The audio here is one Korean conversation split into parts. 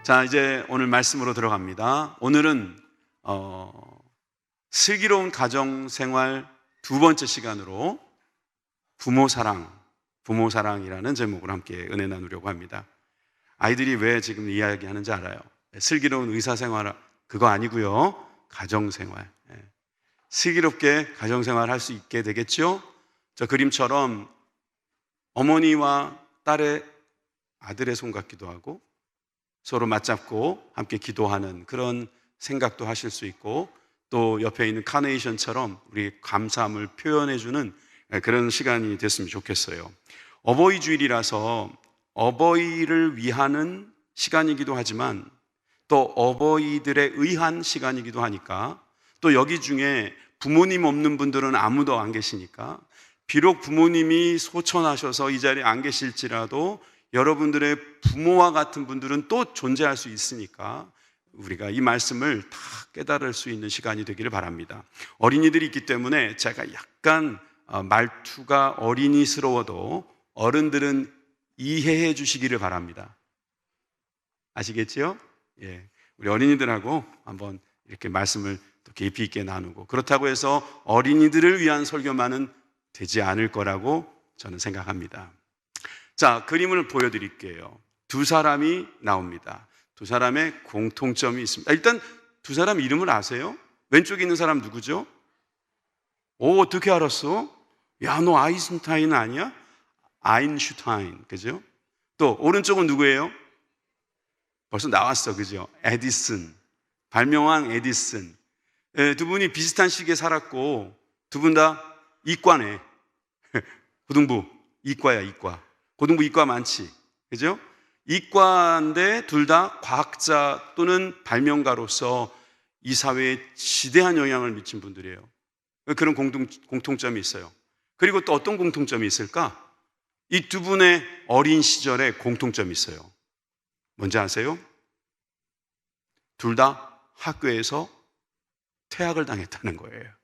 자, 이제 오늘 말씀으로 들어갑니다. 오늘은 슬기로운 가정생활 두 번째 시간으로 부모사랑이라는 제목으로 함께 은혜 나누려고 합니다. 아이들이 왜 지금 이야기하는지 알아요. 슬기로운 의사생활 그거 아니고요. 가정생활. 슬기롭게 가정생활 할 수 있게 되겠죠? 저 그림처럼 어머니와 아들의 손 같기도 하고 서로 맞잡고 함께 기도하는 그런 생각도 하실 수 있고, 또 옆에 있는 카네이션처럼 우리 감사함을 표현해주는 그런 시간이 됐으면 좋겠어요. 어버이 주일이라서 어버이를 위하는 시간이기도 하지만 또 어버이들에 의한 시간이기도 하니까, 또 여기 중에 부모님 없는 분들은 아무도 안 계시니까, 비록 부모님이 소천하셔서 이 자리에 안 계실지라도 여러분들의 부모와 같은 분들은 또 존재할 수 있으니까 우리가 이 말씀을 다 깨달을 수 있는 시간이 되기를 바랍니다. 어린이들이 있기 때문에 제가 약간 말투가 어린이스러워도 어른들은 이해해 주시기를 바랍니다. 아시겠지요? 예, 우리 어린이들하고 한번 이렇게 말씀을 또 깊이 있게 나누고, 그렇다고 해서 어린이들을 위한 설교만은 되지 않을 거라고 저는 생각합니다. 자, 그림을 보여드릴게요. 두 사람이 나옵니다. 두 사람의 공통점이 있습니다. 일단 두 사람 이름을 아세요? 왼쪽에 있는 사람 누구죠? 어떻게 알았어? 야, 너 아인슈타인 아니야? 아인슈타인, 그죠? 또 오른쪽은 누구예요? 벌써 나왔어, 그죠? 에디슨, 발명왕 에디슨. 두 분이 비슷한 시기에 살았고 두 분 다 이과네. 고등부 이과야, 이과. 고등부 이과 많지, 그죠? 이과인데 둘 다 과학자 또는 발명가로서 이 사회에 지대한 영향을 미친 분들이에요. 그런 공통점이 있어요. 그리고 또 어떤 공통점이 있을까? 이 두 분의 어린 시절에 공통점이 있어요. 뭔지 아세요? 둘 다 학교에서 퇴학을 당했다는 거예요.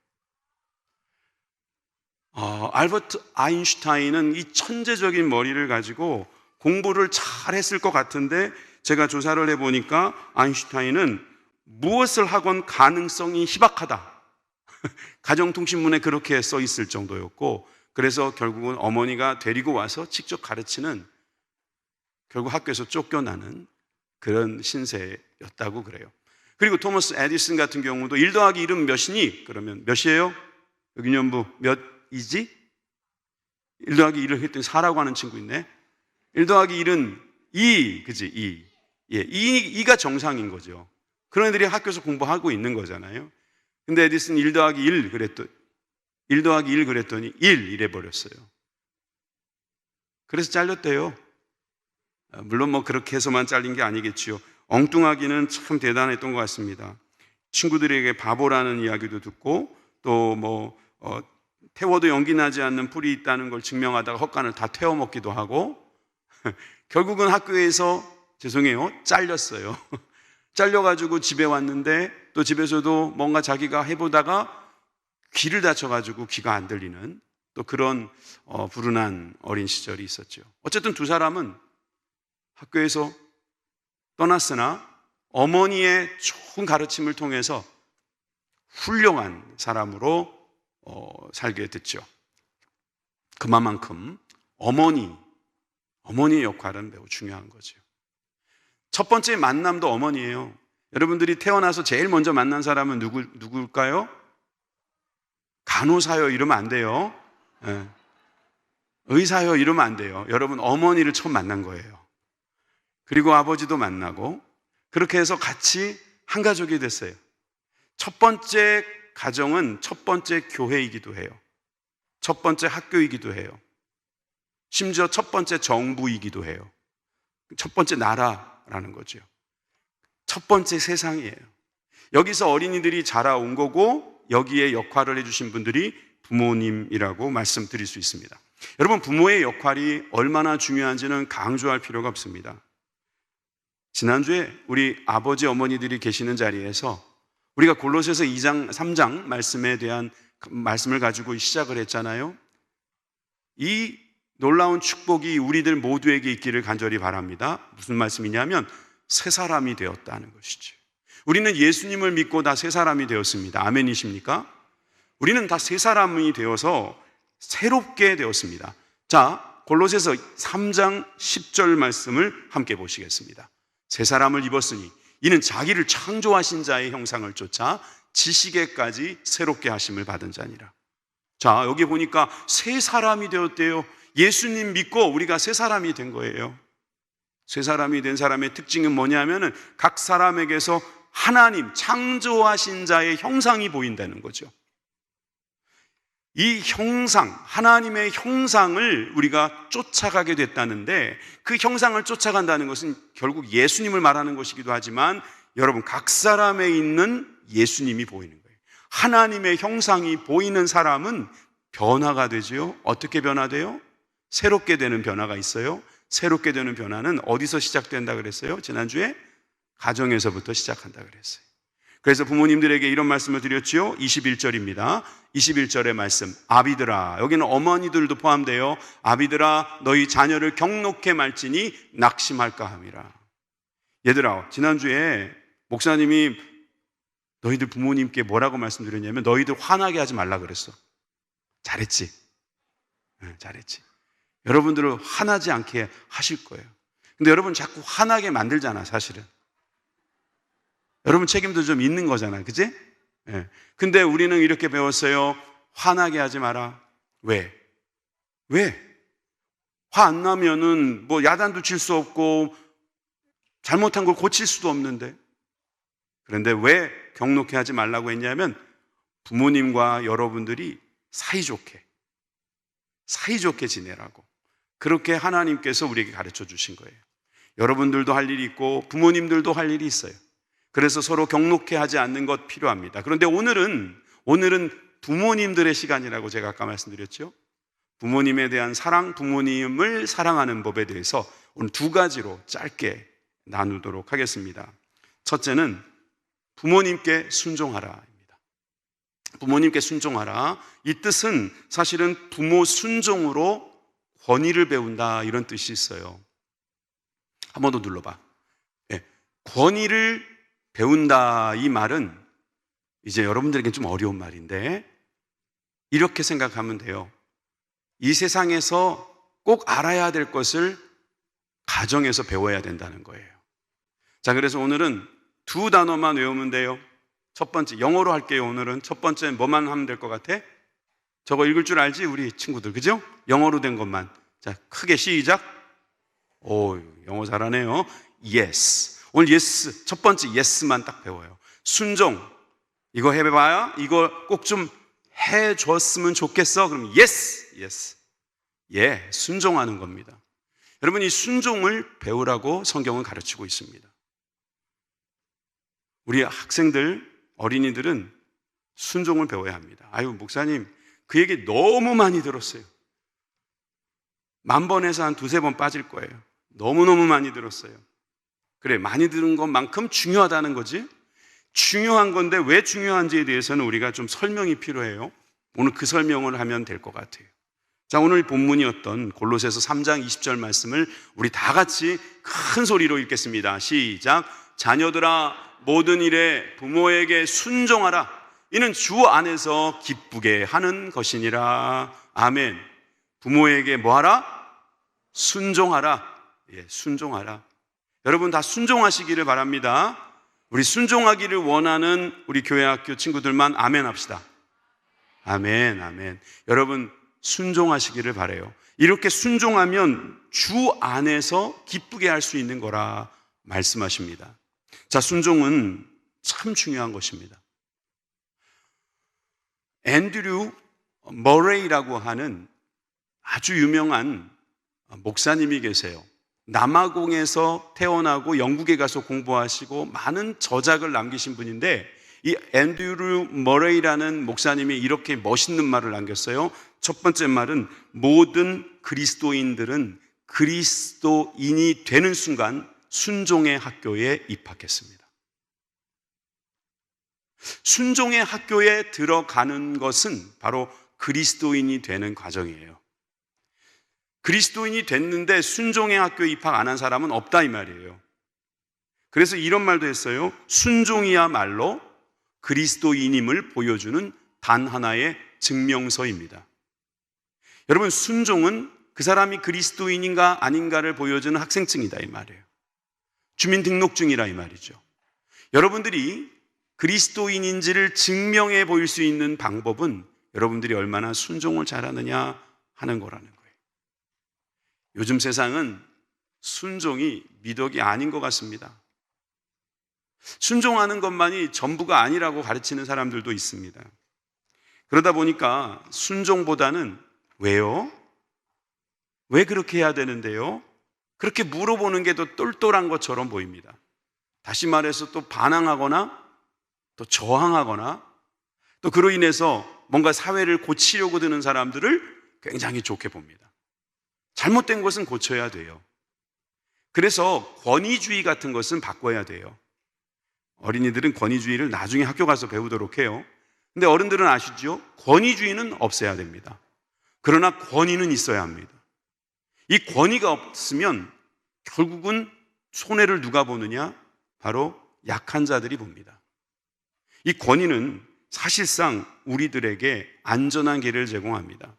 알버트 아인슈타인은 이 천재적인 머리를 가지고 공부를 잘했을 것 같은데, 제가 조사를 해보니까 아인슈타인은 무엇을 하건 가능성이 희박하다. 가정통신문에 그렇게 써 있을 정도였고, 그래서 결국은 어머니가 데리고 와서 직접 가르치는, 결국 학교에서 쫓겨나는 그런 신세였다고 그래요. 그리고 토머스 에디슨 같은 경우도 1 더하기 1은 몇이니? 그러면 몇이에요? 여기 연부 몇이지? 1 더하기 1을 했더니 4라고 하는 친구 있네. 1 더하기 1은 2, 그지? 2. 예, 2가 정상인 거죠. 그런 애들이 학교에서 공부하고 있는 거잖아요. 근데 에디슨 1 더하기 1 그랬더니 1 이래 버렸어요. 그래서 잘렸대요. 물론 뭐 그렇게 해서만 잘린 게 아니겠지요. 엉뚱하기는 참 대단했던 것 같습니다. 친구들에게 바보라는 이야기도 듣고, 또 태워도 연기 나지 않는 풀이 있다는 걸 증명하다가 헛간을 다 태워 먹기도 하고, 결국은 학교에서 잘렸어요. 잘려가지고 집에 왔는데, 또 집에서도 뭔가 자기가 해보다가 귀를 다쳐가지고 귀가 안 들리는 또 그런 불운한 어린 시절이 있었죠. 어쨌든 두 사람은 학교에서 떠났으나 어머니의 좋은 가르침을 통해서 훌륭한 사람으로 살게 됐죠. 그만큼 어머니의 역할은 매우 중요한 거죠. 첫 번째 만남도 어머니예요. 여러분들이 태어나서 제일 먼저 만난 사람은 누굴까요? 간호사요 이러면 안 돼요. 의사요 이러면 안 돼요. 여러분, 어머니를 처음 만난 거예요. 그리고 아버지도 만나고, 그렇게 해서 같이 한 가족이 됐어요. 첫 번째 가정은 첫 번째 교회이기도 해요. 첫 번째 학교이기도 해요. 심지어 첫 번째 정부이기도 해요. 첫 번째 나라라는 거죠. 첫 번째 세상이에요. 여기서 어린이들이 자라온 거고, 여기에 역할을 해주신 분들이 부모님이라고 말씀드릴 수 있습니다. 여러분, 부모의 역할이 얼마나 중요한지는 강조할 필요가 없습니다. 지난주에 우리 아버지 어머니들이 계시는 자리에서 우리가 골로새서 2장 3장 말씀에 대한 말씀을 가지고 시작을 했잖아요. 이 놀라운 축복이 우리들 모두에게 있기를 간절히 바랍니다. 무슨 말씀이냐면 새 사람이 되었다는 것이죠. 우리는 예수님을 믿고 다 새 사람이 되었습니다. 아멘이십니까? 우리는 다 새 사람이 되어서 새롭게 되었습니다. 자, 골로새서 3장 10절 말씀을 함께 보시겠습니다. 새 사람을 입었으니 이는 자기를 창조하신 자의 형상을 쫓아 지식에까지 새롭게 하심을 받은 자니라. 자, 여기 보니까 새 사람이 되었대요. 예수님 믿고 우리가 새 사람이 된 거예요. 새 사람이 된 사람의 특징은 뭐냐면은 각 사람에게서 하나님 창조하신 자의 형상이 보인다는 거죠. 이 형상, 하나님의 형상을 우리가 쫓아가게 됐다는데, 그 형상을 쫓아간다는 것은 결국 예수님을 말하는 것이기도 하지만 여러분, 각 사람에 있는 예수님이 보이는 거예요. 하나님의 형상이 보이는 사람은 변화가 되죠. 어떻게 변화돼요? 새롭게 되는 변화가 있어요. 새롭게 되는 변화는 어디서 시작된다 그랬어요? 지난주에 가정에서부터 시작한다 그랬어요. 그래서 부모님들에게 이런 말씀을 드렸지요. 21절입니다. 21절의 말씀, 아비들아, 여기는 어머니들도 포함되어 아비들아 너희 자녀를 경록해 말지니 낙심할까 함이라. 얘들아, 지난주에 목사님이 너희들 부모님께 뭐라고 말씀드렸냐면 너희들 화나게 하지 말라 그랬어. 잘했지? 네, 잘했지. 여러분들을 화나지 않게 하실 거예요. 근데 여러분 자꾸 화나게 만들잖아, 사실은. 여러분 책임도 좀 있는 거잖아, 그치? 네. 근데 우리는 이렇게 배웠어요. 화나게 하지 마라. 왜? 화 안 나면은 뭐 야단도 칠 수 없고 잘못한 걸 고칠 수도 없는데. 그런데 왜 경록해 하지 말라고 했냐면 부모님과 여러분들이 사이좋게 지내라고. 그렇게 하나님께서 우리에게 가르쳐 주신 거예요. 여러분들도 할 일이 있고 부모님들도 할 일이 있어요. 그래서 서로 경록해 하지 않는 것 필요합니다. 그런데 오늘은 부모님들의 시간이라고 제가 아까 말씀드렸죠. 부모님에 대한 사랑, 부모님을 사랑하는 법에 대해서 오늘 두 가지로 짧게 나누도록 하겠습니다. 첫째는 부모님께 순종하라입니다. 부모님께 순종하라. 이 뜻은 사실은 부모 순종으로 권위를 배운다, 이런 뜻이 있어요. 한 번 더 눌러봐. 네. 권위를 배운다, 이 말은 이제 여러분들에게 좀 어려운 말인데 이렇게 생각하면 돼요. 이 세상에서 꼭 알아야 될 것을 가정에서 배워야 된다는 거예요. 자, 그래서 오늘은 두 단어만 외우면 돼요. 첫 번째, 영어로 할게요. 오늘은 첫 번째 뭐만 하면 될 것 같아? 저거 읽을 줄 알지? 우리 친구들, 그죠? 영어로 된 것만. 자, 크게 시작. 오, 영어 잘하네요. Yes. 오늘 yes, 첫 번째 yes만 딱 배워요. 순종, 이거 해봐야 이거 꼭 좀 해줬으면 좋겠어. 그럼 yes. 예, 순종하는 겁니다. 여러분, 이 순종을 배우라고 성경은 가르치고 있습니다. 우리 학생들, 어린이들은 순종을 배워야 합니다. 아유, 목사님, 그 얘기 너무 많이 들었어요. 10,000번에서 한 2-3번 빠질 거예요. 너무너무 많이 들었어요. 그래, 많이 들은 것만큼 중요하다는 거지. 중요한 건데 왜 중요한지에 대해서는 우리가 좀 설명이 필요해요. 오늘 그 설명을 하면 될 것 같아요. 자, 오늘 본문이었던 골로새서 3장 20절 말씀을 우리 다 같이 큰 소리로 읽겠습니다. 시작. 자녀들아, 모든 일에 부모에게 순종하라. 이는 주 안에서 기쁘게 하는 것이니라. 아멘. 부모에게 뭐하라? 순종하라. 예, 순종하라. 여러분 다 순종하시기를 바랍니다. 우리 순종하기를 원하는 우리 교회 학교 친구들만 아멘 합시다. 아멘, 아멘. 여러분 순종하시기를 바라요. 이렇게 순종하면 주 안에서 기쁘게 할 수 있는 거라 말씀하십니다. 자, 순종은 참 중요한 것입니다. 앤드류 머레이라고 하는 아주 유명한 목사님이 계세요. 남아공에서 태어나고 영국에 가서 공부하시고 많은 저작을 남기신 분인데, 이 앤드류 머레이라는 목사님이 이렇게 멋있는 말을 남겼어요. 첫 번째 말은 모든 그리스도인들은 그리스도인이 되는 순간 순종의 학교에 입학했습니다. 순종의 학교에 들어가는 것은 바로 그리스도인이 되는 과정이에요. 그리스도인이 됐는데 순종의 학교에 입학 안 한 사람은 없다, 이 말이에요. 그래서 이런 말도 했어요. 순종이야말로 그리스도인임을 보여주는 단 하나의 증명서입니다. 여러분, 순종은 그 사람이 그리스도인인가 아닌가를 보여주는 학생증이다 이 말이에요. 주민등록증이라 이 말이죠. 여러분들이 그리스도인인지를 증명해 보일 수 있는 방법은 여러분들이 얼마나 순종을 잘하느냐 하는 거라는 거예요. 요즘 세상은 순종이 미덕이 아닌 것 같습니다. 순종하는 것만이 전부가 아니라고 가르치는 사람들도 있습니다. 그러다 보니까 순종보다는 왜요? 왜 그렇게 해야 되는데요? 그렇게 물어보는 게 더 똘똘한 것처럼 보입니다. 다시 말해서 또 반항하거나 또 저항하거나 또 그로 인해서 뭔가 사회를 고치려고 드는 사람들을 굉장히 좋게 봅니다. 잘못된 것은 고쳐야 돼요. 그래서 권위주의 같은 것은 바꿔야 돼요. 어린이들은 권위주의를 나중에 학교 가서 배우도록 해요. 근데 어른들은 아시죠? 권위주의는 없애야 됩니다. 그러나 권위는 있어야 합니다. 이 권위가 없으면 결국은 손해를 누가 보느냐? 바로 약한 자들이 봅니다. 이 권위는 사실상 우리들에게 안전한 길을 제공합니다.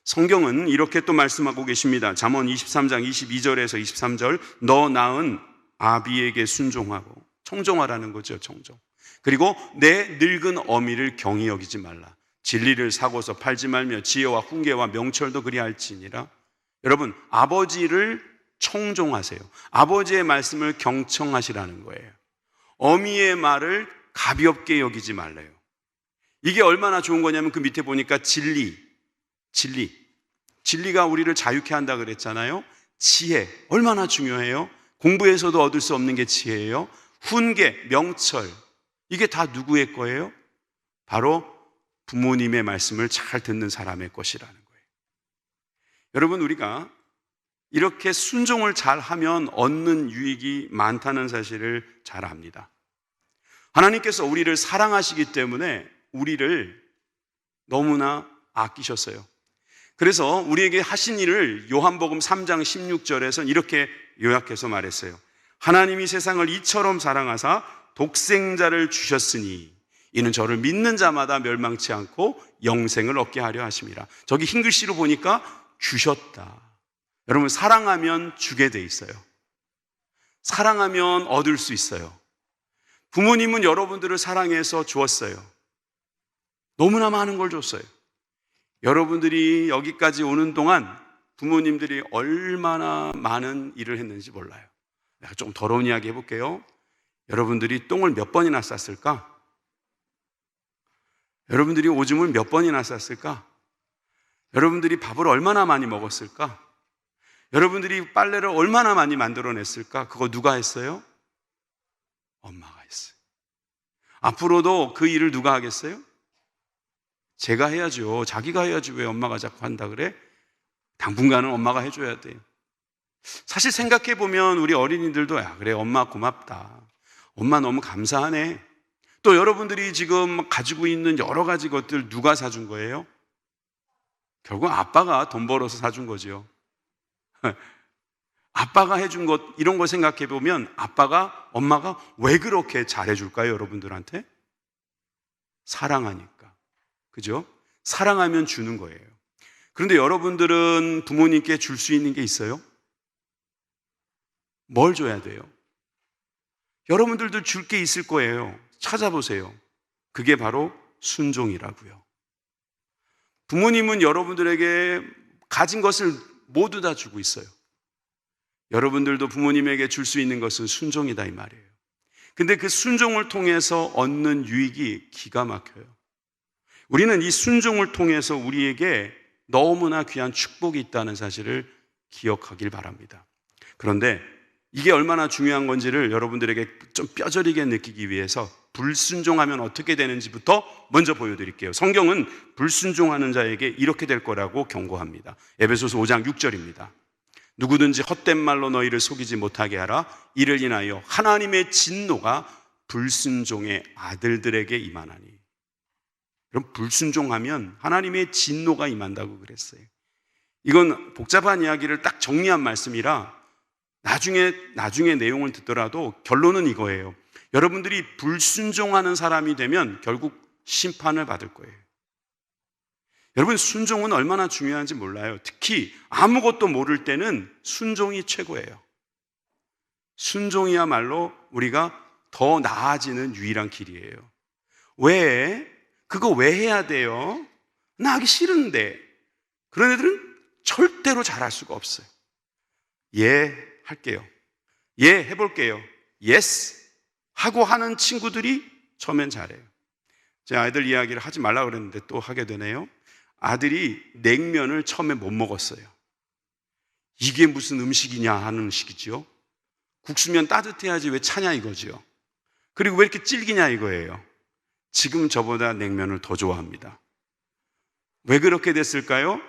성경은 이렇게 또 말씀하고 계십니다. 잠언 23장 22절에서 23절, 너 낳은 아비에게 순종하고, 청종하라는 거죠, 청종. 그리고 내 늙은 어미를 경히 여기지 말라. 진리를 사고서 팔지 말며 지혜와 훈계와 명철도 그리할지니라. 여러분, 아버지를 청종하세요. 아버지의 말씀을 경청하시라는 거예요. 어미의 말을 가볍게 여기지 말래요. 이게 얼마나 좋은 거냐면 그 밑에 보니까 진리가 우리를 자유케 한다 그랬잖아요. 지혜, 얼마나 중요해요? 공부에서도 얻을 수 없는 게 지혜예요. 훈계, 명철, 이게 다 누구의 거예요? 바로 부모님의 말씀을 잘 듣는 사람의 것이라는 거예요. 여러분, 우리가 이렇게 순종을 잘 하면 얻는 유익이 많다는 사실을 잘 압니다. 하나님께서 우리를 사랑하시기 때문에 우리를 너무나 아끼셨어요. 그래서 우리에게 하신 일을 요한복음 3장 16절에서 이렇게 요약해서 말했어요. 하나님이 세상을 이처럼 사랑하사 독생자를 주셨으니 이는 저를 믿는 자마다 멸망치 않고 영생을 얻게 하려 하심이라. 저기 흰 글씨로 보니까 주셨다. 여러분, 사랑하면 주게 돼 있어요. 사랑하면 얻을 수 있어요. 부모님은 여러분들을 사랑해서 주었어요. 너무나 많은 걸 줬어요. 여러분들이 여기까지 오는 동안 부모님들이 얼마나 많은 일을 했는지 몰라요. 내가 좀 더러운 이야기 해볼게요. 여러분들이 똥을 몇 번이나 쌌을까? 여러분들이 오줌을 몇 번이나 쌌을까? 여러분들이 밥을 얼마나 많이 먹었을까? 여러분들이 빨래를 얼마나 많이 만들어냈을까? 그거 누가 했어요? 엄마가 했어요. 앞으로도 그 일을 누가 하겠어요? 제가 해야죠. 자기가 해야지 왜 엄마가 자꾸 한다 그래? 당분간은 엄마가 해줘야 돼요. 사실 생각해보면 우리 어린이들도 야, 그래, 엄마 고맙다. 엄마 너무 감사하네. 또 여러분들이 지금 가지고 있는 여러 가지 것들 누가 사준 거예요? 결국 아빠가 돈 벌어서 사준 거죠. 아빠가 해준 것, 이런 거 생각해보면 엄마가 왜 그렇게 잘해줄까요, 여러분들한테? 사랑하니까. 그죠? 사랑하면 주는 거예요. 그런데 여러분들은 부모님께 줄 수 있는 게 있어요? 뭘 줘야 돼요? 여러분들도 줄 게 있을 거예요. 찾아보세요. 그게 바로 순종이라고요. 부모님은 여러분들에게 가진 것을 모두 다 주고 있어요. 여러분들도 부모님에게 줄 수 있는 것은 순종이다 이 말이에요. 근데 그 순종을 통해서 얻는 유익이 기가 막혀요. 우리는 이 순종을 통해서 우리에게 너무나 귀한 축복이 있다는 사실을 기억하길 바랍니다. 그런데 이게 얼마나 중요한 건지를 여러분들에게 좀 뼈저리게 느끼기 위해서 불순종하면 어떻게 되는지부터 먼저 보여드릴게요. 성경은 불순종하는 자에게 이렇게 될 거라고 경고합니다. 에베소서 5장 6절입니다. 누구든지 헛된 말로 너희를 속이지 못하게 하라. 이를 인하여 하나님의 진노가 불순종의 아들들에게 임하나니. 그럼 불순종하면 하나님의 진노가 임한다고 그랬어요. 이건 복잡한 이야기를 딱 정리한 말씀이라 나중에 내용을 듣더라도 결론은 이거예요. 여러분들이 불순종하는 사람이 되면 결국 심판을 받을 거예요. 여러분, 순종은 얼마나 중요한지 몰라요. 특히 아무것도 모를 때는 순종이 최고예요. 순종이야말로 우리가 더 나아지는 유일한 길이에요. 왜? 그거 왜 해야 돼요? 나 하기 싫은데. 그런 애들은 절대로 잘할 수가 없어요. 예, 할게요. 예, 해볼게요. 예스 하고 하는 친구들이 처음엔 잘해요. 제 아이들 이야기를 하지 말라고 그랬는데 또 하게 되네요. 아들이 냉면을 처음에 못 먹었어요. 이게 무슨 음식이냐 하는 식이죠. 국수면 따뜻해야지 왜 차냐 이거죠. 그리고 왜 이렇게 질기냐 이거예요. 지금 저보다 냉면을 더 좋아합니다. 왜 그렇게 됐을까요?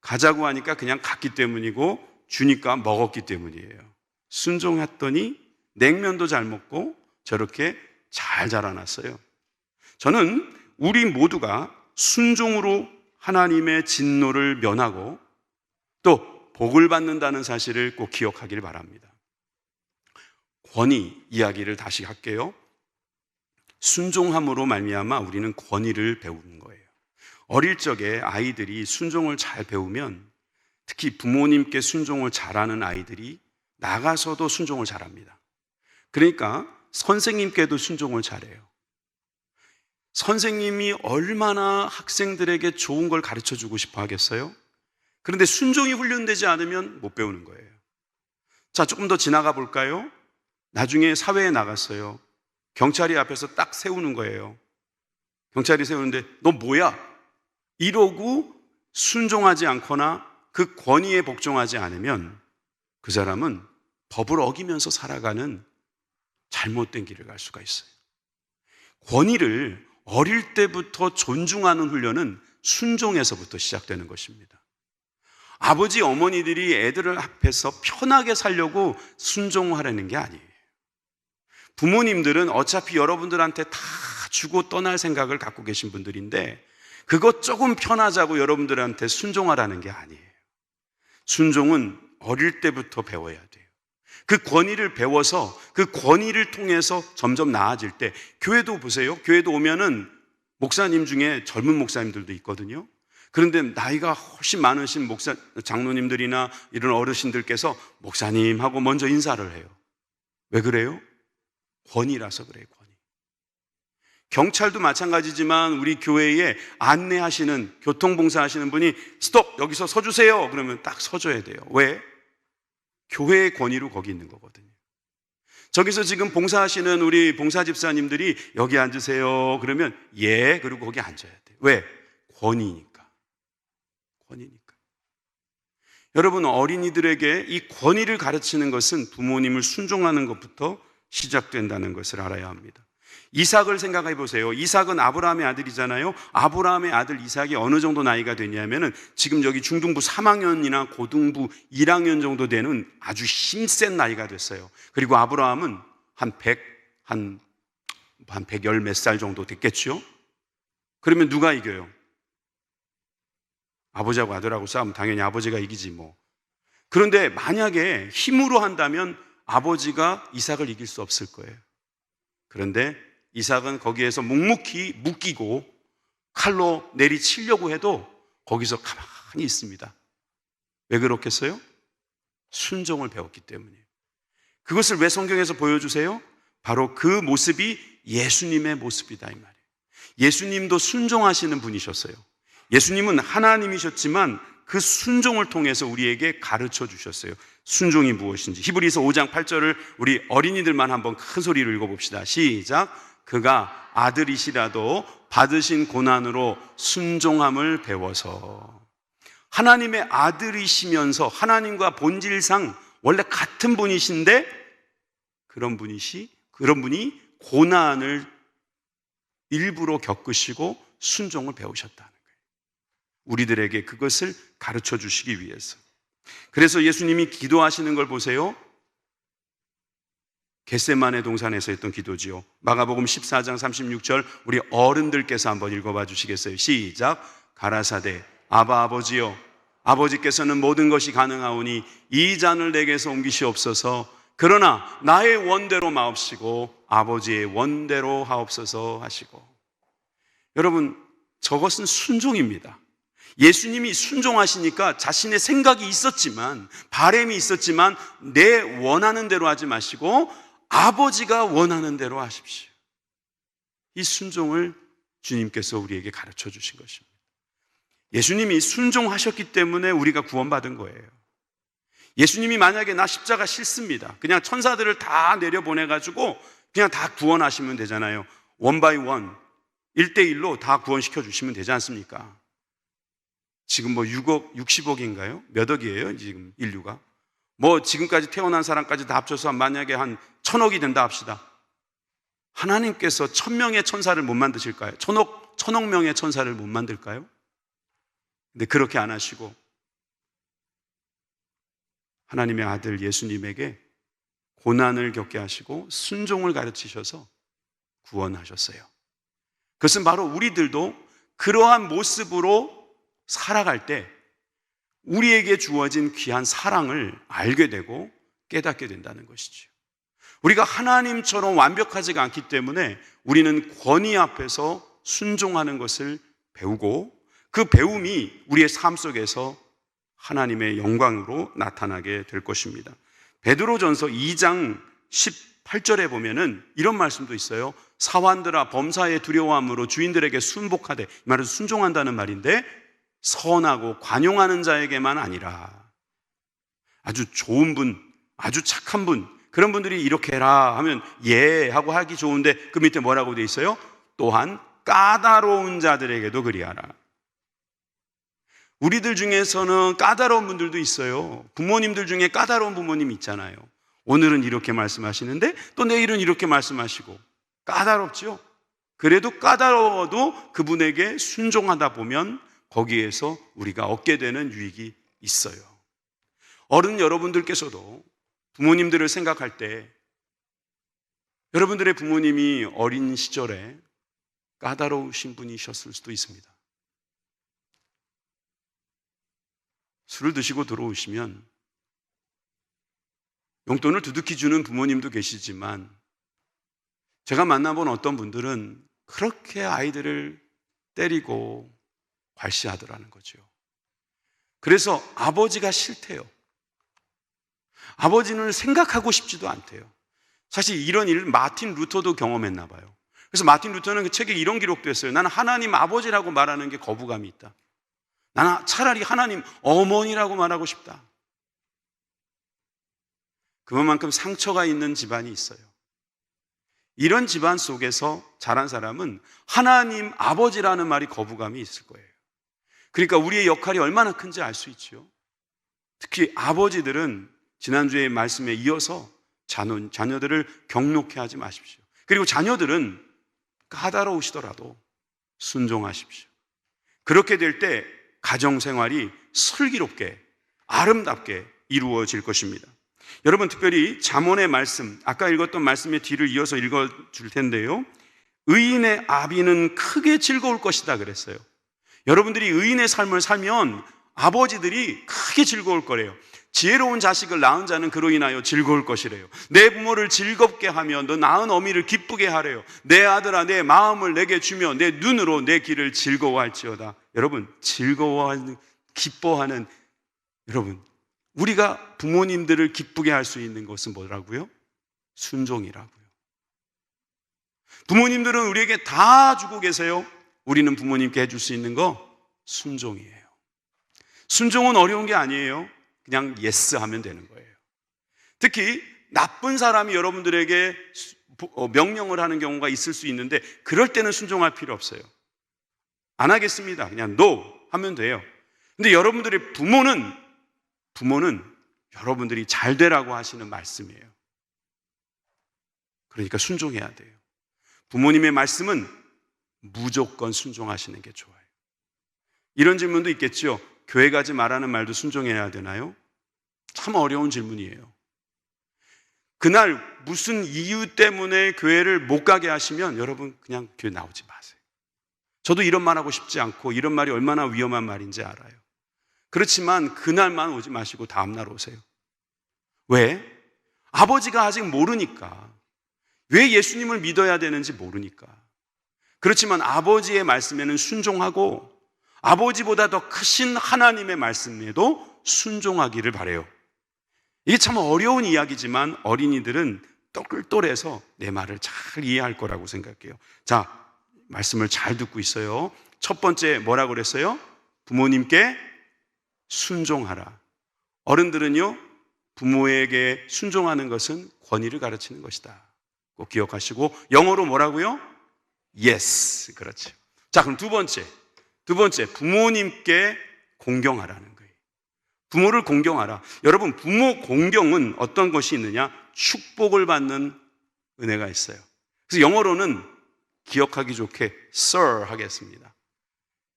가자고 하니까 그냥 갔기 때문이고 주니까 먹었기 때문이에요. 순종했더니 냉면도 잘 먹고 저렇게 잘 자라났어요. 저는 우리 모두가 순종으로 하나님의 진노를 면하고 또 복을 받는다는 사실을 꼭 기억하길 바랍니다. 권위 이야기를 다시 할게요. 순종함으로 말미암아 우리는 권위를 배우는 거예요. 어릴 적에 아이들이 순종을 잘 배우면, 특히 부모님께 순종을 잘하는 아이들이 나가서도 순종을 잘합니다. 그러니까 선생님께도 순종을 잘해요. 선생님이 얼마나 학생들에게 좋은 걸 가르쳐 주고 싶어 하겠어요? 그런데 순종이 훈련되지 않으면 못 배우는 거예요. 자, 조금 더 지나가 볼까요? 나중에 사회에 나갔어요. 경찰이 앞에서 딱 세우는 거예요. 경찰이 세우는데 너 뭐야? 이러고 순종하지 않거나 그 권위에 복종하지 않으면 그 사람은 법을 어기면서 살아가는 잘못된 길을 갈 수가 있어요. 권위를 어릴 때부터 존중하는 훈련은 순종에서부터 시작되는 것입니다. 아버지, 어머니들이 애들을 앞에서 편하게 살려고 순종하려는 게 아니에요. 부모님들은 어차피 여러분들한테 다 주고 떠날 생각을 갖고 계신 분들인데 그것 조금 편하자고 여러분들한테 순종하라는 게 아니에요. 순종은 어릴 때부터 배워야 돼요. 그 권위를 배워서 그 권위를 통해서 점점 나아질 때, 교회도 보세요. 교회도 오면은 목사님 중에 젊은 목사님들도 있거든요. 그런데 나이가 훨씬 많으신 장로님들이나 이런 어르신들께서 목사님 하고 먼저 인사를 해요. 왜 그래요? 권위라서 그래요. 권위. 경찰도 마찬가지지만 우리 교회에 안내하시는, 교통봉사하시는 분이 스톱! 여기서 서주세요! 그러면 딱 서줘야 돼요. 왜? 교회의 권위로 거기 있는 거거든요. 저기서 지금 봉사하시는 우리 봉사집사님들이 여기 앉으세요. 그러면 예, 그리고 거기 앉아야 돼요. 왜? 권위니까. 권위니까. 여러분, 어린이들에게 이 권위를 가르치는 것은 부모님을 순종하는 것부터 시작된다는 것을 알아야 합니다. 이삭을 생각해 보세요. 이삭은 아브라함의 아들이잖아요. 아브라함의 아들 이삭이 어느 정도 나이가 되냐면은 지금 여기 중등부 3학년이나 고등부 1학년 정도 되는 아주 힘센 나이가 됐어요. 그리고 아브라함은 한 110 몇 살 정도 됐겠죠. 그러면 누가 이겨요? 아버지하고 아들하고 싸우면 당연히 아버지가 이기지 뭐. 그런데 만약에 힘으로 한다면 아버지가 이삭을 이길 수 없을 거예요. 그런데 이삭은 거기에서 묵묵히 묶이고 칼로 내리치려고 해도 거기서 가만히 있습니다. 왜 그렇겠어요? 순종을 배웠기 때문이에요. 그것을 왜 성경에서 보여주세요? 바로 그 모습이 예수님의 모습이다 이 말이에요. 예수님도 순종하시는 분이셨어요. 예수님은 하나님이셨지만 그 순종을 통해서 우리에게 가르쳐 주셨어요. 순종이 무엇인지. 히브리서 5장 8절을 우리 어린이들만 한번 큰 소리로 읽어봅시다. 시작. 그가 아들이시라도 받으신 고난으로 순종함을 배워서. 하나님의 아들이시면서 하나님과 본질상 원래 같은 분이신데 그런 분이 고난을 일부러 겪으시고 순종을 배우셨다는 거예요. 우리들에게 그것을 가르쳐 주시기 위해서. 그래서 예수님이 기도하시는 걸 보세요. 겟세마네 동산에서 했던 기도지요. 마가복음 14장 36절 우리 어른들께서 한번 읽어봐 주시겠어요? 시작. 가라사대 아바 아버지여 아버지께서는 모든 것이 가능하오니 이 잔을 내게서 옮기시옵소서. 그러나 나의 원대로 마옵시고 아버지의 원대로 하옵소서 하시고. 여러분, 저것은 순종입니다. 예수님이 순종하시니까 자신의 생각이 있었지만, 바람이 있었지만 내 원하는 대로 하지 마시고 아버지가 원하는 대로 하십시오. 이 순종을 주님께서 우리에게 가르쳐 주신 것입니다. 예수님이 순종하셨기 때문에 우리가 구원받은 거예요. 예수님이 만약에 나 십자가 싫습니다, 그냥 천사들을 다 내려보내가지고 그냥 다 구원하시면 되잖아요. 원 바이 원, 1대1로 다 구원시켜 주시면 되지 않습니까? 지금 뭐 6억, 60억인가요? 몇 억이에요 지금 인류가? 뭐 지금까지 태어난 사람까지 다 합쳐서 만약에 한 1000억이 된다 합시다. 하나님께서 1000명의 천사를 못 만드실까요? 1000억 명의 천사를 못 만들까요? 근데 그렇게 안 하시고 하나님의 아들 예수님에게 고난을 겪게 하시고 순종을 가르치셔서 구원하셨어요. 그것은 바로 우리들도 그러한 모습으로 살아갈 때 우리에게 주어진 귀한 사랑을 알게 되고 깨닫게 된다는 것이죠. 우리가 하나님처럼 완벽하지가 않기 때문에 우리는 권위 앞에서 순종하는 것을 배우고 그 배움이 우리의 삶 속에서 하나님의 영광으로 나타나게 될 것입니다. 베드로전서 2장 18절에 보면은 이런 말씀도 있어요. 사환들아 범사의 두려워함으로 주인들에게 순복하되, 이 말은 순종한다는 말인데 선하고 관용하는 자에게만 아니라, 아주 좋은 분, 아주 착한 분, 그런 분들이 이렇게 해라 하면 예 하고 하기 좋은데 그 밑에 뭐라고 돼 있어요? 또한 까다로운 자들에게도 그리하라. 우리들 중에서는 까다로운 분들도 있어요. 부모님들 중에 까다로운 부모님 있잖아요. 오늘은 이렇게 말씀하시는데 또 내일은 이렇게 말씀하시고 까다롭죠. 그래도 까다로워도 그분에게 순종하다 보면 거기에서 우리가 얻게 되는 유익이 있어요. 어른 여러분들께서도 부모님들을 생각할 때 여러분들의 부모님이 어린 시절에 까다로우신 분이셨을 수도 있습니다. 술을 드시고 들어오시면 용돈을 두둑히 주는 부모님도 계시지만, 제가 만나본 어떤 분들은 그렇게 아이들을 때리고 괄시하더라는 거죠. 그래서 아버지가 싫대요. 아버지는 생각하고 싶지도 않대요. 사실 이런 일을 마틴 루터도 경험했나 봐요. 그래서 마틴 루터는 그 책에 이런 기록도 했어요. 나는 하나님 아버지라고 말하는 게 거부감이 있다. 나는 차라리 하나님 어머니라고 말하고 싶다. 그만큼 상처가 있는 집안이 있어요. 이런 집안 속에서 자란 사람은 하나님 아버지라는 말이 거부감이 있을 거예요. 그러니까 우리의 역할이 얼마나 큰지 알 수 있죠. 특히 아버지들은 지난주의 말씀에 이어서 자녀들을 경록해 하지 마십시오. 그리고 자녀들은 까다로우시더라도 순종하십시오. 그렇게 될 때 가정생활이 슬기롭게 아름답게 이루어질 것입니다. 여러분, 특별히 잠언의 말씀, 아까 읽었던 말씀의 뒤를 이어서 읽어줄 텐데요, 의인의 아비는 크게 즐거울 것이다 그랬어요. 여러분들이 의인의 삶을 살면 아버지들이 크게 즐거울 거래요. 지혜로운 자식을 낳은 자는 그로 인하여 즐거울 것이래요. 내 부모를 즐겁게 하며 너 낳은 어미를 기쁘게 하래요. 내 아들아, 내 마음을 내게 주며 내 눈으로 내 길을 즐거워할지어다. 여러분, 즐거워하는, 기뻐하는, 여러분, 우리가 부모님들을 기쁘게 할 수 있는 것은 뭐라고요? 순종이라고요. 부모님들은 우리에게 다 주고 계세요. 우리는 부모님께 해줄 수 있는 거 순종이에요. 순종은 어려운 게 아니에요. 그냥 예스 하면 되는 거예요. 특히 나쁜 사람이 여러분들에게 명령을 하는 경우가 있을 수 있는데 그럴 때는 순종할 필요 없어요. 안 하겠습니다. 그냥 no 하면 돼요. 근데 여러분들의 부모는 여러분들이 잘 되라고 하시는 말씀이에요. 그러니까 순종해야 돼요. 부모님의 말씀은 무조건 순종하시는 게 좋아요. 이런 질문도 있겠죠. 교회 가지 말라는 말도 순종해야 되나요? 참 어려운 질문이에요. 그날 무슨 이유 때문에 교회를 못 가게 하시면 여러분 그냥 교회 나오지 마세요. 저도 이런 말 하고 싶지 않고 이런 말이 얼마나 위험한 말인지 알아요. 그렇지만 그날만 오지 마시고 다음날 오세요. 왜? 아버지가 아직 모르니까. 왜 예수님을 믿어야 되는지 모르니까. 그렇지만 아버지의 말씀에는 순종하고 아버지보다 더 크신 하나님의 말씀에도 순종하기를 바라요. 이게 참 어려운 이야기지만 어린이들은 똘똘해서 내 말을 잘 이해할 거라고 생각해요. 자, 말씀을 잘 듣고 있어요. 첫 번째 뭐라고 그랬어요? 부모님께 순종하라. 어른들은요, 부모에게 순종하는 것은 권위를 가르치는 것이다. 꼭 기억하시고, 영어로 뭐라고요? Yes. 그렇죠. 자, 그럼 두 번째, 부모님께 공경하라는 거예요. 부모를 공경하라. 여러분, 부모 공경은 어떤 것이 있느냐? 축복을 받는 은혜가 있어요. 그래서 영어로는 기억하기 좋게 Sir 하겠습니다.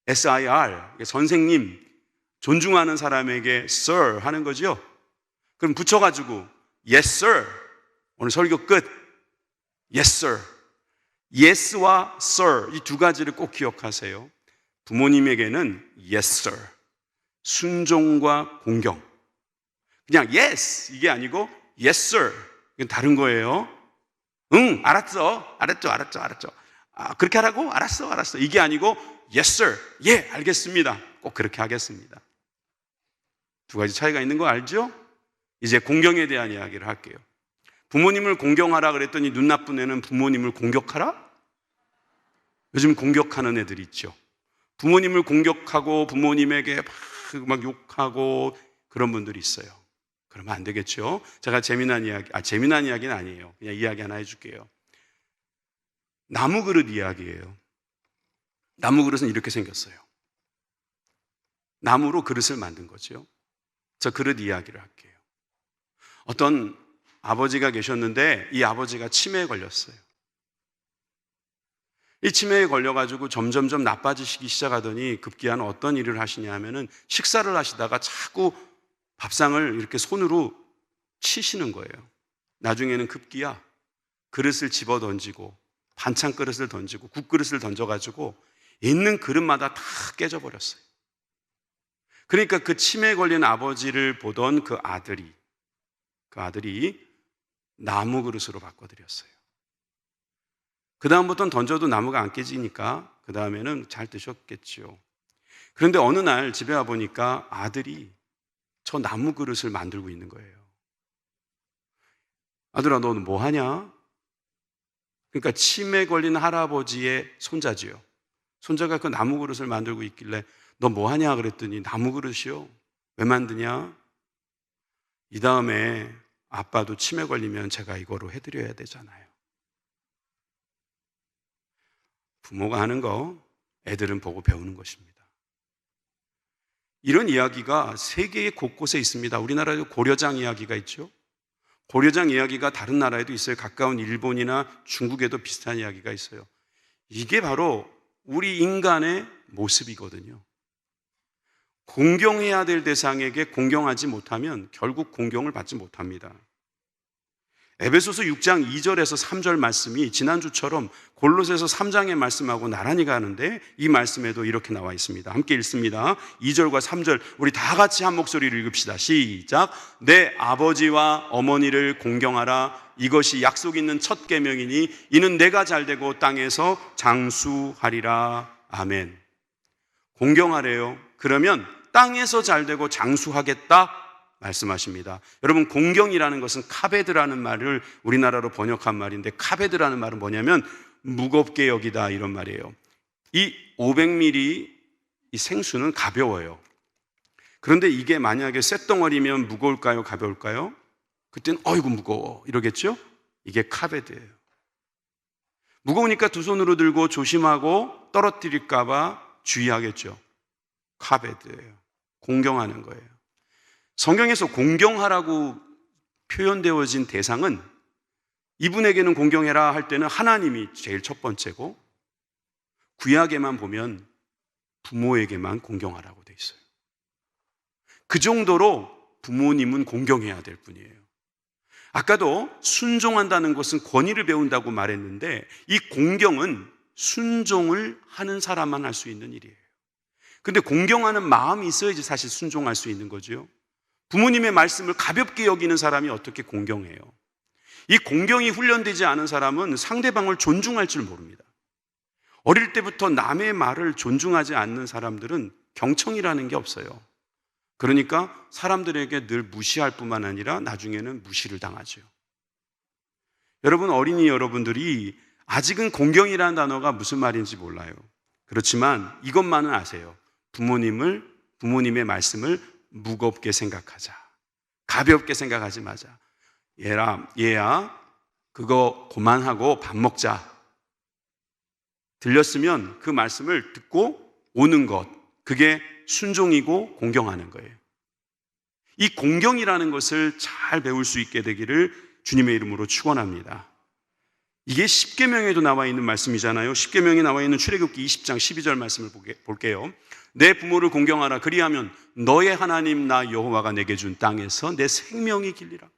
SIR, 선생님, 존중하는 사람에게 Sir 하는 거죠. 그럼 붙여가지고 Yes, Sir. 오늘 설교 끝. Yes, Sir. Yes와 Sir, 이 두 가지를 꼭 기억하세요. 부모님에게는 Yes, Sir. 순종과 공경. 그냥 Yes, 이게 아니고 Yes, Sir. 이건 다른 거예요. 응, 알았어. 알았죠. 아, 그렇게 하라고? 알았어. 이게 아니고 Yes, Sir. 예, 알겠습니다. 꼭 그렇게 하겠습니다. 두 가지 차이가 있는 거 알죠? 이제 공경에 대한 이야기를 할게요. 부모님을 공경하라 그랬더니 눈 나쁜 애는 부모님을 공격하라? 요즘 공격하는 애들이 있죠. 부모님을 공격하고 부모님에게 막 욕하고 그런 분들이 있어요. 그러면 안 되겠죠. 제가 재미난 이야기는 아니에요. 그냥 이야기 하나 해줄게요. 나무 그릇 이야기예요. 나무 그릇은 이렇게 생겼어요. 나무로 그릇을 만든 거죠. 저 그릇 이야기를 할게요. 어떤 아버지가 계셨는데 이 아버지가 치매에 걸렸어요. 이 치매에 걸려가지고 점점점 나빠지시기 시작하더니 급기야는 어떤 일을 하시냐 하면은 식사를 하시다가 자꾸 밥상을 이렇게 손으로 치시는 거예요. 나중에는 급기야 그릇을 집어 던지고 반찬 그릇을 던지고 국 그릇을 던져가지고 있는 그릇마다 다 깨져버렸어요. 그러니까 그 치매에 걸린 아버지를 보던 그 아들이 나무 그릇으로 바꿔드렸어요. 그 다음부터는 던져도 나무가 안 깨지니까 그 다음에는 잘 드셨겠죠. 그런데 어느 날 집에 와보니까 아들이 저 나무 그릇을 만들고 있는 거예요. 아들아, 너는 뭐 하냐? 그러니까 치매 걸린 할아버지의 손자지요. 손자가 그 나무 그릇을 만들고 있길래 너 뭐 하냐 그랬더니 나무 그릇이요. 왜 만드냐? 이 다음에 아빠도 치매 걸리면 제가 이거로 해드려야 되잖아요. 부모가 하는 거 애들은 보고 배우는 것입니다. 이런 이야기가 세계 곳곳에 있습니다. 우리나라에도 고려장 이야기가 있죠. 고려장 이야기가 다른 나라에도 있어요. 가까운 일본이나 중국에도 비슷한 이야기가 있어요. 이게 바로 우리 인간의 모습이거든요. 공경해야 될 대상에게 공경하지 못하면 결국 공경을 받지 못합니다. 에베소서 6장 2절에서 3절 말씀이 지난주처럼 골로새서 3장의 말씀하고 나란히 가는데 이 말씀에도 이렇게 나와 있습니다. 함께 읽습니다. 2절과 3절 우리 다 같이 한 목소리로 읽읍시다. 시작. 내 아버지와 어머니를 공경하라. 이것이 약속 있는 첫 계명이니 이는 내가 잘되고 땅에서 장수하리라. 아멘. 공경하래요. 그러면 땅에서 잘되고 장수하겠다 말씀하십니다. 여러분, 공경이라는 것은 카베드라는 말을 우리나라로 번역한 말인데 카베드라는 말은 뭐냐면 무겁게 여기다 이런 말이에요. 이 500ml 이 생수는 가벼워요. 그런데 이게 만약에 쇳덩어리면 무거울까요? 가벼울까요? 그때는 어이구 무거워 이러겠죠? 이게 카베드예요. 무거우니까 두 손으로 들고 조심하고 떨어뜨릴까 봐 주의하겠죠. 카베드예요. 공경하는 거예요. 성경에서 공경하라고 표현되어진 대상은 이분에게는 공경해라 할 때는 하나님이 제일 첫 번째고 구약에만 보면 부모에게만 공경하라고 돼 있어요. 그 정도로 부모님은 공경해야 될 뿐이에요. 아까도 순종한다는 것은 권위를 배운다고 말했는데 이 공경은 순종을 하는 사람만 할 수 있는 일이에요. 근데 공경하는 마음이 있어야지 사실 순종할 수 있는 거죠. 부모님의 말씀을 가볍게 여기는 사람이 어떻게 공경해요? 이 공경이 훈련되지 않은 사람은 상대방을 존중할 줄 모릅니다. 어릴 때부터 남의 말을 존중하지 않는 사람들은 경청이라는 게 없어요. 그러니까 사람들에게 늘 무시할 뿐만 아니라 나중에는 무시를 당하죠. 여러분, 어린이 여러분들이 아직은 공경이라는 단어가 무슨 말인지 몰라요. 그렇지만 이것만은 아세요. 부모님의 말씀을 무겁게 생각하자. 가볍게 생각하지 마자. 얘야, 그거 그만하고 밥 먹자. 들렸으면 그 말씀을 듣고 오는 것, 그게 순종이고 공경하는 거예요. 이 공경이라는 것을 잘 배울 수 있게 되기를 주님의 이름으로 축원합니다. 이게 십계명에도 나와 있는 말씀이잖아요. 십계명에 나와 있는 출애굽기 20장 12절 말씀을 볼게요. 내 부모를 공경하라. 그리하면 너의 하나님 나 여호와가 내게 준 땅에서 내 생명이 길리라.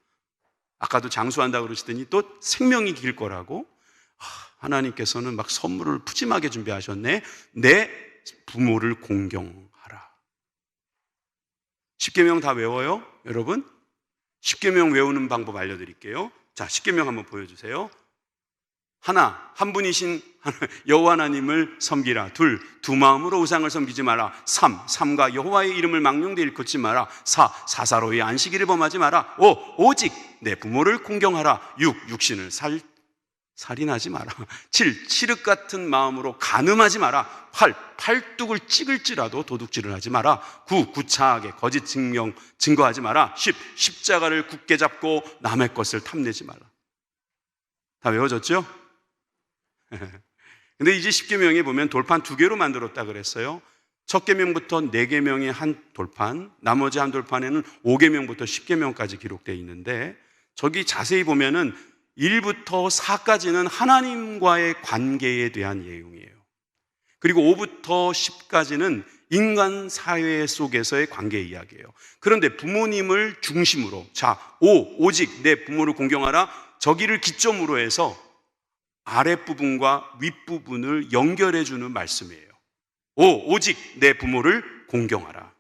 아까도 장수한다고 그러시더니 또 생명이 길 거라고. 하나님께서는 막 선물을 푸짐하게 준비하셨네. 내 부모를 공경하라. 십계명 다 외워요? 여러분? 십계명 외우는 방법 알려드릴게요. 자, 십계명 한번 보여주세요. 한 분이신 여호와 하나님을 섬기라. 두 마음으로 우상을 섬기지 마라. 삼가 여호와의 이름을 망령되 일컫지 마라. 사사로이 안식일을 범하지 마라. 오직 내 부모를 공경하라. 육신을 살인하지 마라. 칠흑 같은 마음으로 간음하지 마라. 팔뚝을 찍을지라도 도둑질을 하지 마라. 구차하게 거짓 증거하지 마라. 십자가를 굳게 잡고 남의 것을 탐내지 마라. 다 외워졌죠? 근데 이제 십계명에 보면 돌판 2개로 만들었다 그랬어요. 첫 계명부터 4계명의 한 돌판, 나머지 한 돌판에는 5계명부터 10계명까지 기록되어 있는데, 저기 자세히 보면은 1부터 4까지는 하나님과의 관계에 대한 내용이에요. 그리고 5부터 10까지는 인간 사회 속에서의 관계 이야기예요. 그런데 부모님을 중심으로, 오직 내 부모를 공경하라, 저기를 기점으로 해서 아랫부분과 윗부분을 연결해주는 말씀이에요. 오직 내 부모를 공경하라.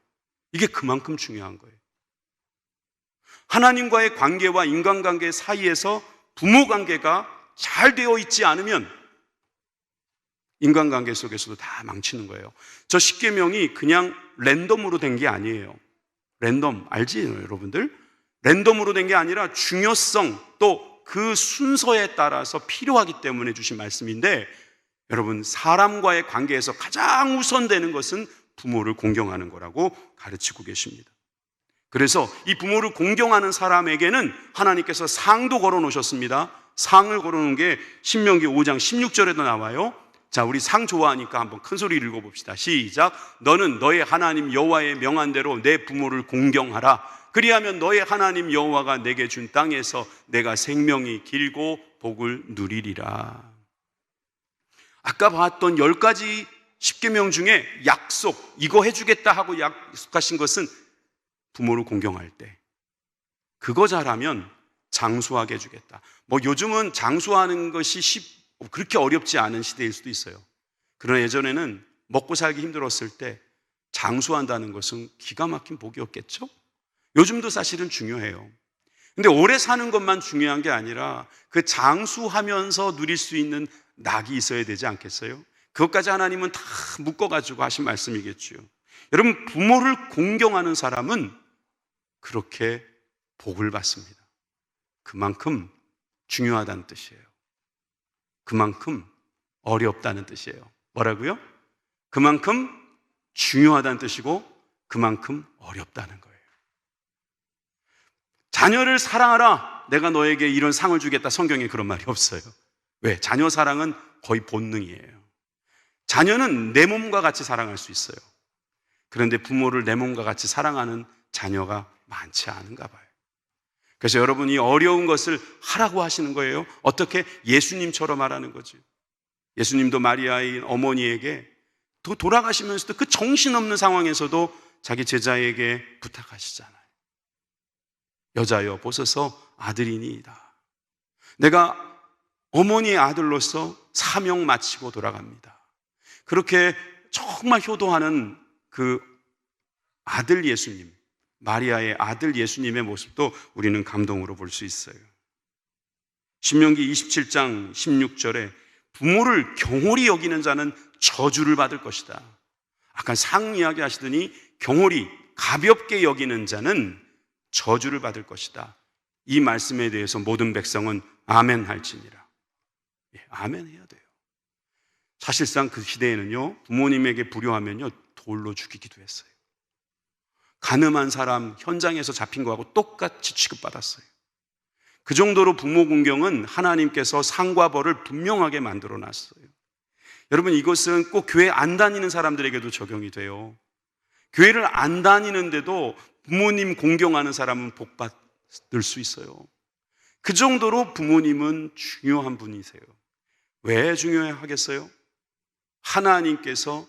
이게 그만큼 중요한 거예요. 하나님과의 관계와 인간관계 사이에서 부모 관계가 잘 되어 있지 않으면 인간관계 속에서도 다 망치는 거예요. 저 십계명이 그냥 랜덤으로 된 게 아니에요. 랜덤 알지요, 여러분들? 랜덤으로 된 게 아니라 중요성, 또 그 순서에 따라서 필요하기 때문에 주신 말씀인데, 여러분, 사람과의 관계에서 가장 우선되는 것은 부모를 공경하는 거라고 가르치고 계십니다. 그래서 이 부모를 공경하는 사람에게는 하나님께서 상도 걸어 놓으셨습니다. 상을 걸어 놓은 게 신명기 5장 16절에도 나와요. 자, 우리 상 좋아하니까 한번 큰 소리로 읽어봅시다. 시작. 너는 너의 하나님 여호와의 명한 대로 내 부모를 공경하라. 그리하면 너의 하나님 여호와가 내게 준 땅에서 내가 생명이 길고 복을 누리리라. 아까 봤던 10가지 십계명 중에 약속, 이거 해주겠다 하고 약속하신 것은 부모를 공경할 때, 그거 잘하면 장수하게 해주겠다. 요즘은 장수하는 것이 그렇게 어렵지 않은 시대일 수도 있어요. 그러나 예전에는 먹고 살기 힘들었을 때 장수한다는 것은 기가 막힌 복이었겠죠? 요즘도 사실은 중요해요. 근데 오래 사는 것만 중요한 게 아니라 그 장수하면서 누릴 수 있는 낙이 있어야 되지 않겠어요? 그것까지 하나님은 다 묶어가지고 하신 말씀이겠죠. 여러분, 부모를 공경하는 사람은 그렇게 복을 받습니다. 그만큼 중요하다는 뜻이에요. 그만큼 어렵다는 뜻이에요. 뭐라고요? 그만큼 중요하다는 뜻이고 그만큼 어렵다는 거예요. 자녀를 사랑하라, 내가 너에게 이런 상을 주겠다, 성경에 그런 말이 없어요. 왜? 자녀 사랑은 거의 본능이에요. 자녀는 내 몸과 같이 사랑할 수 있어요. 그런데 부모를 내 몸과 같이 사랑하는 자녀가 많지 않은가 봐요. 그래서 여러분이 어려운 것을 하라고 하시는 거예요. 어떻게? 예수님처럼 하라는 거죠. 예수님도 마리아의 어머니에게 돌아가시면서도 그 정신없는 상황에서도 자기 제자에게 부탁하시잖아요. 여자여 보소서 아들이니이다. 내가 어머니의 아들로서 사명 마치고 돌아갑니다. 그렇게 정말 효도하는 그 아들 예수님, 마리아의 아들 예수님의 모습도 우리는 감동으로 볼 수 있어요. 신명기 27장 16절에 부모를 경홀히 여기는 자는 저주를 받을 것이다. 아까 상이야기 하시더니 경홀히 가볍게 여기는 자는 저주를 받을 것이다. 이 말씀에 대해서 모든 백성은 아멘 할지니라. 아멘 해야 돼요. 사실상 그 시대에는요, 부모님에게 불효하면요, 돌로 죽이기도 했어요. 가늠한 사람 현장에서 잡힌 거하고 똑같이 취급받았어요. 그 정도로 부모 공경은 하나님께서 상과 벌을 분명하게 만들어 놨어요. 여러분, 이것은 꼭 교회 안 다니는 사람들에게도 적용이 돼요. 교회를 안 다니는데도 부모님 공경하는 사람은 복 받을 수 있어요. 그 정도로 부모님은 중요한 분이세요. 왜 중요하겠어요? 하나님께서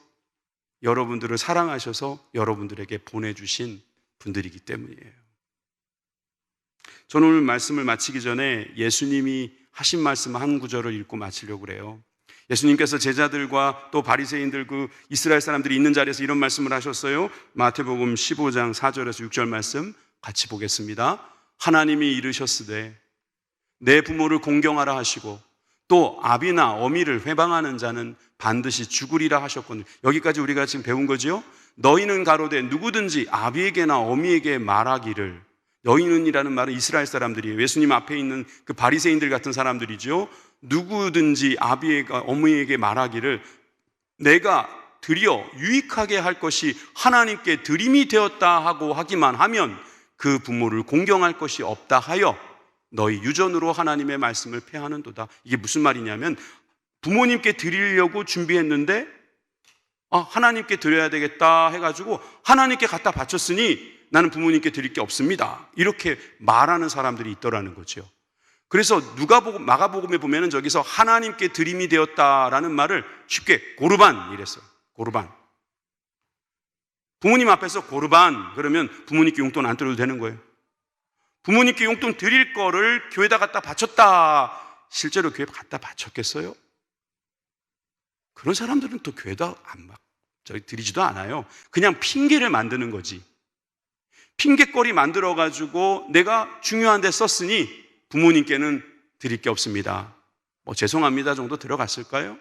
여러분들을 사랑하셔서 여러분들에게 보내주신 분들이기 때문이에요. 저는 오늘 말씀을 마치기 전에 예수님이 하신 말씀 한 구절을 읽고 마치려고 그래요. 예수님께서 제자들과 또 바리새인들, 그 이스라엘 사람들이 있는 자리에서 이런 말씀을 하셨어요. 마태복음 15장 4절에서 6절 말씀 같이 보겠습니다. 하나님이 이르셨으되 내 부모를 공경하라 하시고 또 아비나 어미를 회방하는 자는 반드시 죽으리라 하셨거든요. 여기까지 우리가 지금 배운 거지요. 너희는 가로되 누구든지 아비에게나 어미에게 말하기를, 너희는이라는 말은 이스라엘 사람들이에요. 예수님 앞에 있는 그 바리새인들 같은 사람들이죠. 누구든지 아비에게 어미에게 말하기를 내가 드려 유익하게 할 것이 하나님께 드림이 되었다 하고 하기만 하면 그 부모를 공경할 것이 없다 하여 너희 유전으로 하나님의 말씀을 폐하는도다. 이게 무슨 말이냐면 부모님께 드리려고 준비했는데 하나님께 드려야 되겠다 해가지고 하나님께 갖다 바쳤으니 나는 부모님께 드릴 게 없습니다. 이렇게 말하는 사람들이 있더라는 거죠. 그래서 마가복음에 보면은 저기서 하나님께 드림이 되었다라는 말을 쉽게 고르반 이랬어요. 고르반. 부모님 앞에서 고르반 그러면 부모님께 용돈 안 드려도 되는 거예요. 부모님께 용돈 드릴 거를 교회에다 갖다 바쳤다. 실제로 교회에 갖다 바쳤겠어요? 그런 사람들은 또 교회에다 드리지도 않아요. 그냥 핑계를 만드는 거지. 핑계거리 만들어가지고 내가 중요한 데 썼으니 부모님께는 드릴 게 없습니다. 죄송합니다 정도 들어갔을까요?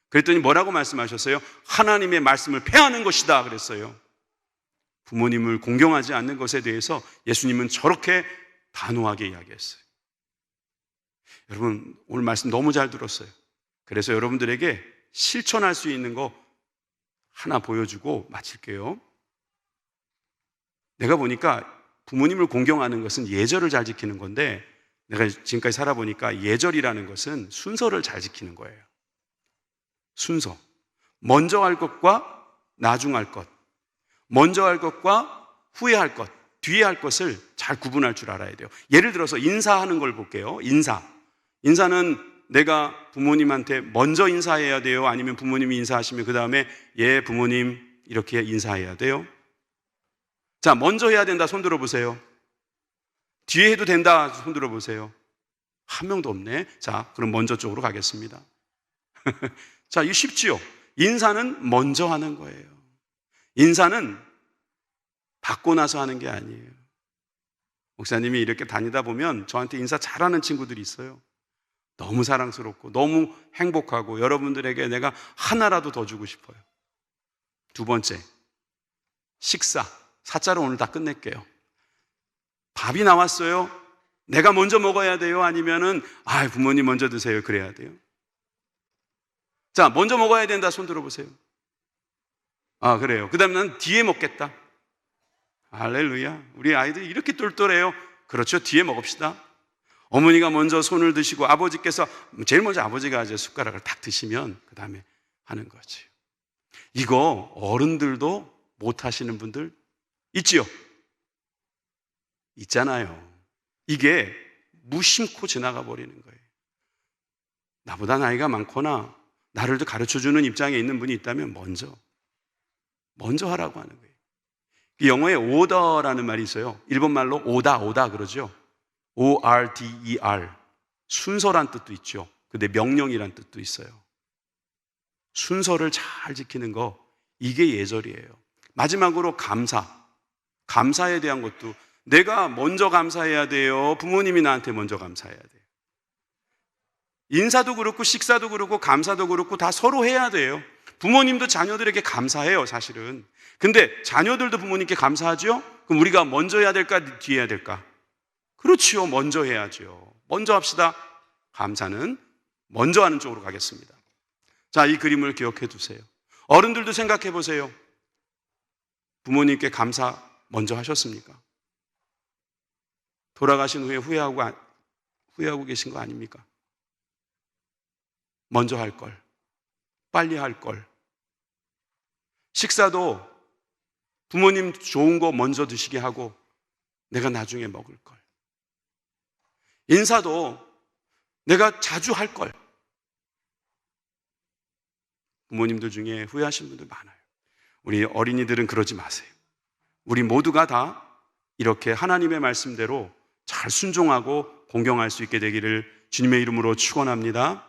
그랬더니 뭐라고 말씀하셨어요? 하나님의 말씀을 폐하는 것이다 그랬어요. 부모님을 공경하지 않는 것에 대해서 예수님은 저렇게 단호하게 이야기했어요. 여러분, 오늘 말씀 너무 잘 들었어요. 그래서 여러분들에게 실천할 수 있는 거 하나 보여주고 마칠게요. 내가 보니까 부모님을 공경하는 것은 예절을 잘 지키는 건데, 내가 지금까지 살아보니까 예절이라는 것은 순서를 잘 지키는 거예요. 순서. 먼저 할 것과 나중 할 것, 먼저 할 것과 후에 할 것, 뒤에 할 것을 잘 구분할 줄 알아야 돼요. 예를 들어서 인사하는 걸 볼게요. 인사는 내가 부모님한테 먼저 인사해야 돼요? 아니면 부모님이 인사하시면 그 다음에 예 부모님 이렇게 인사해야 돼요? 자, 먼저 해야 된다 손 들어보세요. 뒤에 해도 된다 손 들어보세요. 한 명도 없네. 자, 그럼 먼저 쪽으로 가겠습니다. 자, 이거 쉽지요? 인사는 먼저 하는 거예요. 인사는 받고 나서 하는 게 아니에요. 목사님이 이렇게 다니다 보면 저한테 인사 잘하는 친구들이 있어요. 너무 사랑스럽고 너무 행복하고 여러분들에게 내가 하나라도 더 주고 싶어요. 두 번째, 식사. 사자로 오늘 다 끝낼게요. 밥이 나왔어요. 내가 먼저 먹어야 돼요? 아니면은 부모님 먼저 드세요. 그래야 돼요? 자, 먼저 먹어야 된다 손 들어보세요. 그래요. 그 다음에 난 뒤에 먹겠다. 할렐루야. 우리 아이들이 이렇게 똘똘해요. 그렇죠. 뒤에 먹읍시다. 어머니가 먼저 손을 드시고 아버지께서 제일 먼저 아버지가 이제 숟가락을 탁 드시면 그 다음에 하는 거지. 이거 어른들도 못 하시는 분들 있지요? 있잖아요. 이게 무심코 지나가 버리는 거예요. 나보다 나이가 많거나 나를 가르쳐주는 입장에 있는 분이 있다면 먼저 하라고 하는 거예요. 영어에 order라는 말이 있어요. 일본말로 오다 그러죠. O-R-D-E-R. 순서란 뜻도 있죠. 근데 명령이란 뜻도 있어요. 순서를 잘 지키는 거, 이게 예절이에요. 마지막으로 감사에 대한 것도 내가 먼저 감사해야 돼요? 부모님이 나한테 먼저 감사해야 돼요? 인사도 그렇고 식사도 그렇고 감사도 그렇고 다 서로 해야 돼요. 부모님도 자녀들에게 감사해요, 사실은. 근데 자녀들도 부모님께 감사하죠? 그럼 우리가 먼저 해야 될까, 뒤에 해야 될까? 그렇지요, 먼저 해야죠. 먼저 합시다. 감사는 먼저 하는 쪽으로 가겠습니다. 자, 이 그림을 기억해 두세요. 어른들도 생각해 보세요. 부모님께 감사 먼저 하셨습니까? 돌아가신 후에 후회하고 계신 거 아닙니까? 먼저 할 걸, 빨리 할 걸. 식사도 부모님 좋은 거 먼저 드시게 하고 내가 나중에 먹을 걸. 인사도 내가 자주 할 걸. 부모님들 중에 후회하신 분들 많아요. 우리 어린이들은 그러지 마세요. 우리 모두가 다 이렇게 하나님의 말씀대로 잘 순종하고 공경할 수 있게 되기를 주님의 이름으로 축원합니다.